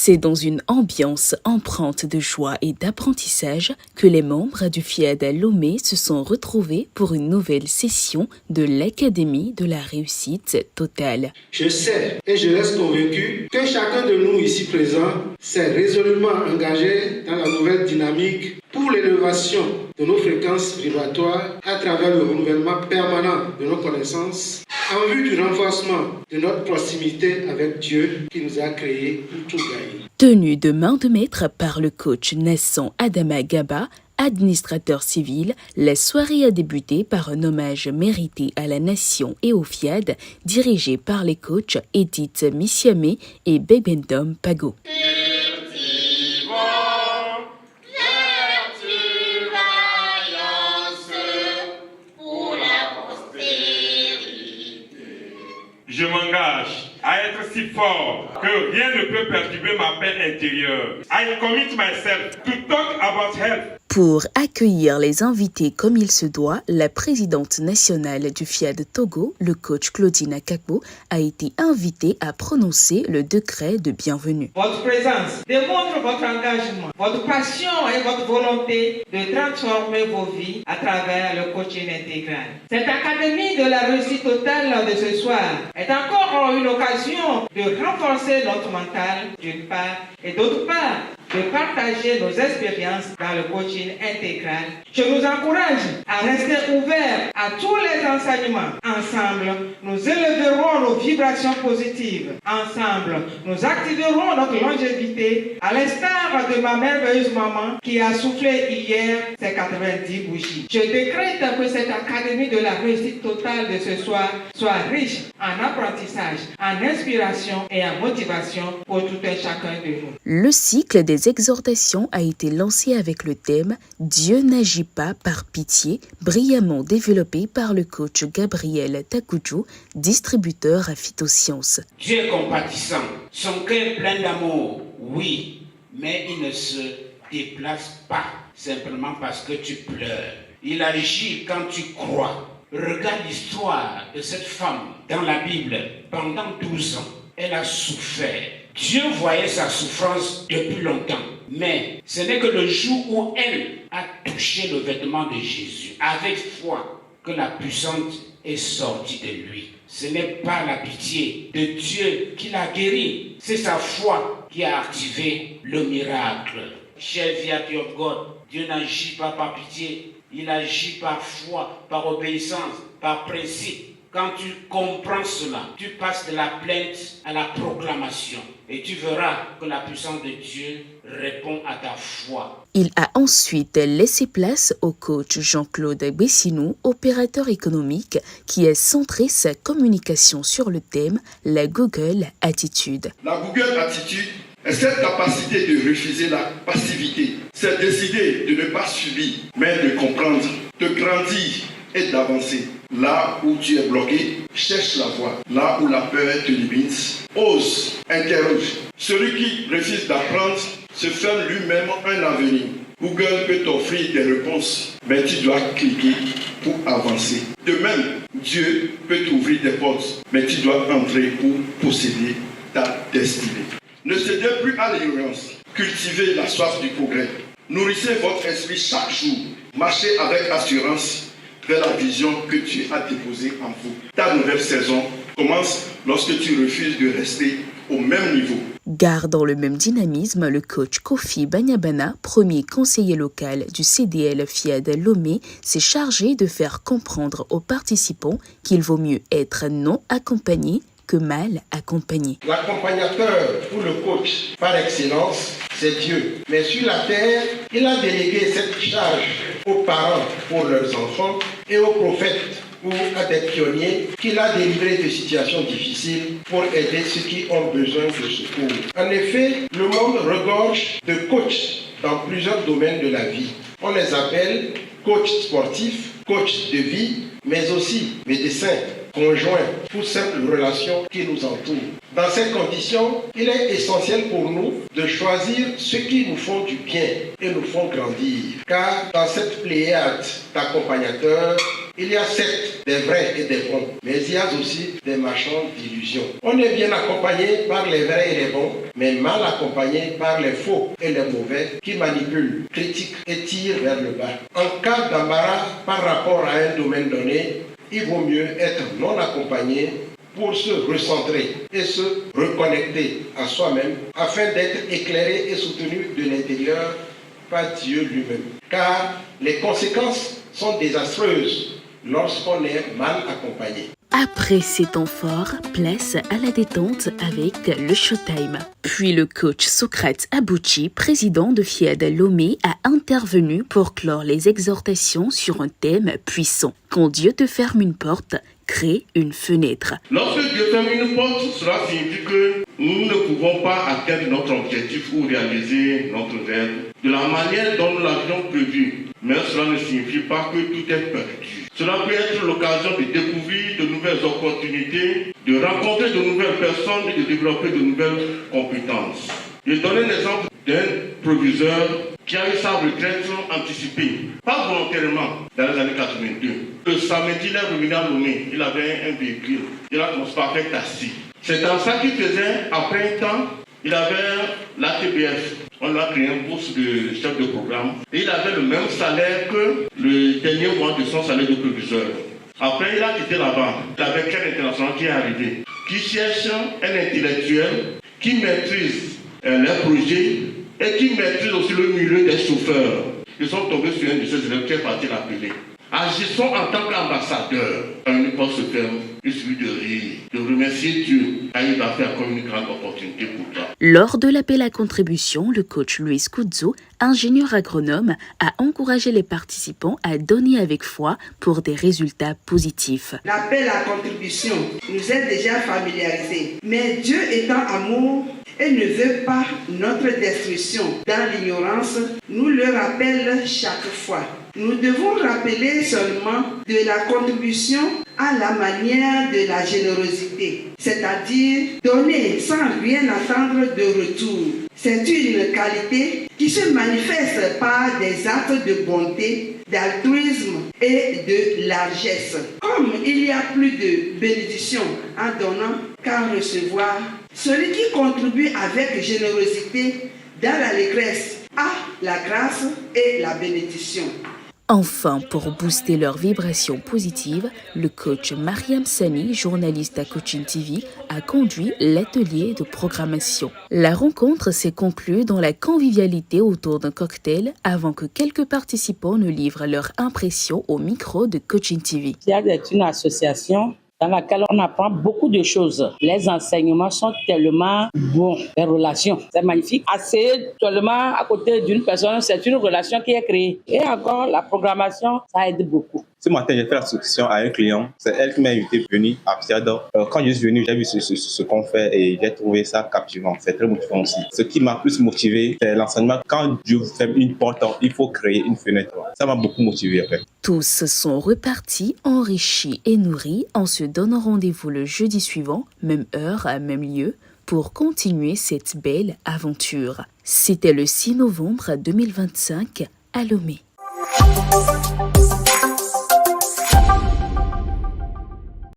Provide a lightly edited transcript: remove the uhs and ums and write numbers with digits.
C'est dans une ambiance empreinte de joie et d'apprentissage que les membres du FIAD Lomé se sont retrouvés pour une nouvelle session de l'Académie de la réussite totale. Je sais et je reste convaincu que chacun de nous ici présent s'est résolument engagé dans la nouvelle dynamique pour l'élévation de nos fréquences vibratoires à travers le renouvellement permanent de nos connaissances en vue du renforcement de notre proximité avec Dieu qui nous a créés pour tout gagner. Tenu de main de maître par le coach Nassan Adama Gaba, administrateur civil, la soirée a débuté par un hommage mérité à la nation et au FIAD, dirigé par les coachs Edith Missiamé et Bebendom Pago. Je m'engage à être si fort que rien ne peut perturber ma paix intérieure. I commit myself to talk about health. Pour accueillir les invités comme il se doit, la présidente nationale du FIAD Togo, le coach Claudine Akakbo, a été invitée à prononcer le décret de bienvenue. Votre présence démontre votre engagement, votre passion et votre volonté de transformer vos vies à travers le coaching intégral. Cette académie de la réussite totale de ce soir est encore une occasion de renforcer notre mental d'une part et d'autre part de partager nos expériences dans le coaching intégral. Je nous encourage à rester ouverts à tous les enseignements. Ensemble, nous élèverons nos vibrations positives. Ensemble, nous activerons notre longévité à l'instar de ma merveilleuse maman qui a soufflé hier ses 90 bougies. Je décrète que cette académie de la réussite totale de ce soir soit riche en apprentissage, en inspiration et en motivation pour tout un chacun de nous. Le cycle des exhortations a été lancé avec le thème « Dieu n'agit pas par pitié », brillamment développé par le coach Gabriel Takudjou, distributeur à Phytosciences. Dieu est compatissant, son cœur est plein d'amour, oui, mais il ne se déplace pas simplement parce que tu pleures. Il agit quand tu crois. Regarde l'histoire de cette femme dans la Bible. Pendant 12 ans, elle a souffert. Dieu voyait sa souffrance depuis longtemps. Mais ce n'est que le jour où elle a touché le vêtement de Jésus, avec foi, que la puissance est sortie de lui. Ce n'est pas la pitié de Dieu qui l'a guéri. C'est sa foi qui a activé le miracle. Chère vie of God, Dieu n'agit pas par pitié. Il agit par foi, par obéissance, par principe. Quand tu comprends cela, tu passes de la plainte à la proclamation. Et tu verras que la puissance de Dieu répond à ta foi. Il a ensuite laissé place au coach Jean-Claude Bessinou, opérateur économique, qui a centré sa communication sur le thème « La Google Attitude ». La Google Attitude est cette capacité de refuser la passivité. C'est décider de ne pas subir, mais de comprendre, de grandir et d'avancer. Là où tu es bloqué, cherche la voie. Là où la peur te limite, ose, interroge. Celui qui refuse d'apprendre se ferme lui-même un avenir. Google peut t'offrir des réponses, mais tu dois cliquer pour avancer. De même, Dieu peut t'ouvrir des portes, mais tu dois entrer pour posséder ta destinée. Ne cédez plus à l'ignorance. Cultivez la soif du progrès. Nourrissez votre esprit chaque jour. Marchez avec assurance vers la vision que Dieu a déposée en vous. Ta nouvelle saison commence lorsque tu refuses de rester au même niveau. Gardant le même dynamisme, le coach Kofi Banyabana, premier conseiller local du CDL FIAD Lomé, s'est chargé de faire comprendre aux participants qu'il vaut mieux être non accompagné que mal accompagné. L'accompagnateur ou le coach par excellence, c'est Dieu. Mais sur la terre, il a délégué cette charge aux parents pour leurs enfants et aux prophètes ou à des pionniers qu'il a délivrés de situations difficiles pour aider ceux qui ont besoin de secours. En effet, le monde regorge de coachs dans plusieurs domaines de la vie. On les appelle coachs sportifs, coachs de vie, mais aussi médecins, conjoints, toutes simples relations qui nous entourent. Dans ces conditions, il est essentiel pour nous de choisir ceux qui nous font du bien et nous font grandir. Car dans cette pléiade d'accompagnateurs, Il y a certes des vrais et des bons, mais il y a aussi des marchands d'illusions. On est bien accompagné par les vrais et les bons, mais mal accompagné par les faux et les mauvais qui manipulent, critiquent et tirent vers le bas. En cas d'embarras par rapport à un domaine donné, il vaut mieux être non accompagné pour se recentrer et se reconnecter à soi-même afin d'être éclairé et soutenu de l'intérieur par Dieu lui-même. Car les conséquences sont désastreuses lorsqu'on est mal accompagné. Après ces temps forts, place à la détente avec le Showtime. Puis le coach Socrate Abouchi, président de FIAD Lomé, a intervenu pour clore les exhortations sur un thème puissant. Quand Dieu te ferme une porte, crée une fenêtre. Lorsque Dieu ferme une porte, cela signifie que nous ne pouvons pas atteindre notre objectif ou réaliser notre rêve de la manière dont nous l'avions prévu. Mais cela ne signifie pas que tout est perdu. Cela peut être l'occasion de découvrir de nouvelles opportunités, de rencontrer de nouvelles personnes et de développer de nouvelles compétences. Je donne l'exemple d'un proviseur qui a eu sa retraite anticipée, pas volontairement, dans les années 82. Le samedi, il est revenu à Lomé, il avait un véhicule, il a commencé par faire taxi. C'est dans ça qu'il faisait, après un temps, il avait la TBF. On a créé un poste de chef de programme et il avait le même salaire que le dernier mois de son salaire de proviseur. Après, il a quitté la banque. Il avait Care International qui est arrivé, qui cherche un intellectuel qui maîtrise les projets et qui maîtrise aussi le milieu des chauffeurs. Ils sont tombés sur un de ces élèves qui est parti l'appeler. Agissons en tant qu'ambassadeur. Quand une porte se ferme, il suffit de rire, de remercier Dieu. Car il va faire comme une grande opportunité pour toi. Lors de l'appel à contribution, le coach Luis Coudzo, ingénieur agronome, a encouragé les participants à donner avec foi pour des résultats positifs. L'appel à contribution nous est déjà familiarisé. Mais Dieu étant amour et ne veut pas notre destruction dans l'ignorance, nous le rappelle chaque fois. Nous devons rappeler seulement de la contribution à la manière de la générosité, c'est-à-dire donner sans rien attendre de retour. C'est une qualité qui se manifeste par des actes de bonté, d'altruisme et de largesse. Comme il y a plus de bénédiction en donnant qu'en recevoir, celui qui contribue avec générosité dans l'allégresse a la grâce et la bénédiction. Enfin, pour booster leur vibration positive, le coach Mariam Sani, journaliste à Coaching TV, a conduit l'atelier de programmation. La rencontre s'est conclue dans la convivialité autour d'un cocktail avant que quelques participants ne livrent leur impression au micro de Coaching TV. FIAD est une association dans laquelle on apprend beaucoup de choses. Les enseignements sont tellement bons, les relations, c'est magnifique. Assis seulement à côté d'une personne, c'est une relation qui est créée. Et encore, la programmation, ça aide beaucoup. Ce matin, j'ai fait la souscription à un client. C'est elle qui m'a invité à venir à FIAD. Quand je suis venu, j'ai vu ce qu'on fait et j'ai trouvé ça captivant. C'est très motivant aussi. Ce qui m'a plus motivé, c'est l'enseignement. Quand Dieu ferme une porte, il faut créer une fenêtre. Ça m'a beaucoup motivé après. Tous sont repartis, enrichis et nourris en se donnant rendez-vous le jeudi suivant, même heure, même lieu, pour continuer cette belle aventure. C'était le 6 novembre 2025 à Lomé.